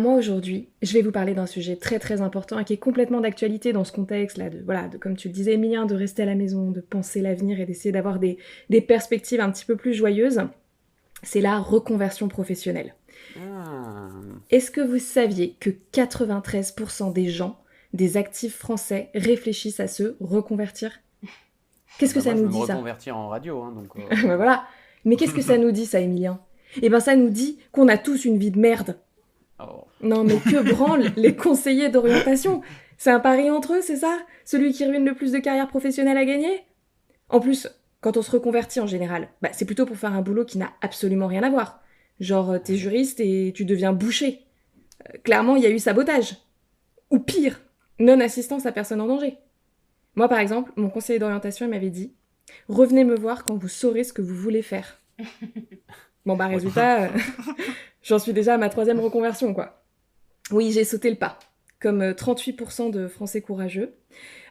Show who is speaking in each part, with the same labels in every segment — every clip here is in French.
Speaker 1: Moi aujourd'hui, je vais vous parler d'un sujet très très important et qui est complètement d'actualité dans ce contexte-là, comme tu le disais Emilien, de rester à la maison, de penser l'avenir et d'essayer d'avoir des perspectives un petit peu plus joyeuses. C'est la reconversion professionnelle.
Speaker 2: Ah.
Speaker 1: Est-ce que vous saviez que 93% des gens, des actifs français, réfléchissent à se reconvertir? Qu'est-ce que
Speaker 2: Bah
Speaker 1: ça
Speaker 2: moi, je
Speaker 1: nous
Speaker 2: veux me
Speaker 1: dit ça?
Speaker 2: reconvertir en radio, hein, donc.
Speaker 1: Ben voilà. Mais qu'est-ce que ça nous dit ça, Emilien? Eh ben ça nous dit qu'on a tous une vie de merde.
Speaker 2: Oh.
Speaker 1: Non mais que branlent les conseillers d'orientation? C'est un pari entre eux, c'est ça? Celui qui ruine le plus de carrières professionnelles à gagner? En plus, quand on se reconvertit en général, c'est plutôt pour faire un boulot qui n'a absolument rien à voir. Genre, t'es juriste et tu deviens boucher. Clairement, il y a eu sabotage. Ou pire, non-assistance à personne en danger. Moi, par exemple, mon conseiller d'orientation, il m'avait dit « Revenez me voir quand vous saurez ce que vous voulez faire. » Bon,
Speaker 2: Ouais.
Speaker 1: résultat, j'en suis déjà à ma 3e reconversion, quoi. Oui, j'ai sauté le pas, comme 38% de Français courageux.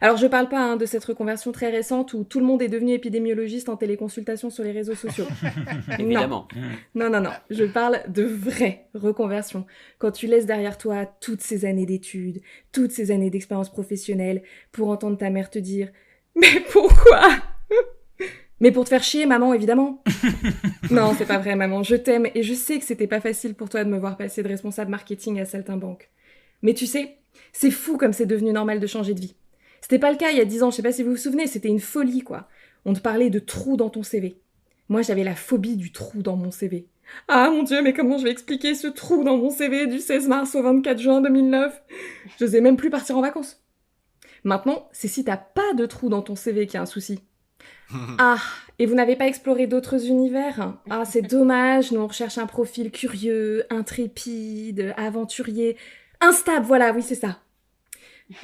Speaker 1: Alors je parle pas de cette reconversion très récente où tout le monde est devenu épidémiologiste en téléconsultation sur les réseaux sociaux. Non,
Speaker 2: Évidemment.
Speaker 1: non. Je parle de vraie reconversion. Quand tu laisses derrière toi toutes ces années d'études, toutes ces années d'expérience professionnelle pour entendre ta mère te dire « Mais pourquoi ?» Mais pour te faire chier, maman, évidemment. Non, c'est pas vrai, maman, je t'aime et je sais que c'était pas facile pour toi de me voir passer de responsable marketing à Saltimbanque. Mais tu sais, c'est fou comme c'est devenu normal de changer de vie. C'était pas le cas il y a 10 ans, je sais pas si vous vous souvenez, c'était une folie, quoi. On te parlait de trous dans ton CV. Moi, j'avais la phobie du trou dans mon CV. Ah mon Dieu, mais comment je vais expliquer ce trou dans mon CV du 16 mars au 24 juin 2009? J'osais même plus partir en vacances. Maintenant, c'est si t'as pas de trou dans ton CV qu'il y a un souci. Ah, et vous n'avez pas exploré d'autres univers? Ah, c'est dommage, nous on recherche un profil curieux, intrépide, aventurier, instable, voilà, oui c'est ça.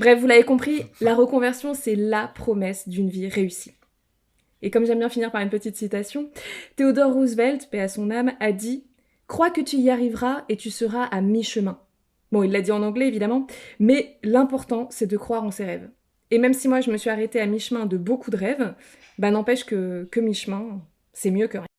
Speaker 1: Bref, vous l'avez compris, la reconversion c'est la promesse d'une vie réussie. Et comme j'aime bien finir par une petite citation, Theodore Roosevelt, paix à son âme, a dit « Crois que tu y arriveras et tu seras à mi-chemin ». Bon, il l'a dit en anglais évidemment, mais l'important c'est de croire en ses rêves. Et même si moi je me suis arrêtée à mi-chemin de beaucoup de rêves, n'empêche que mi-chemin, c'est mieux que rien.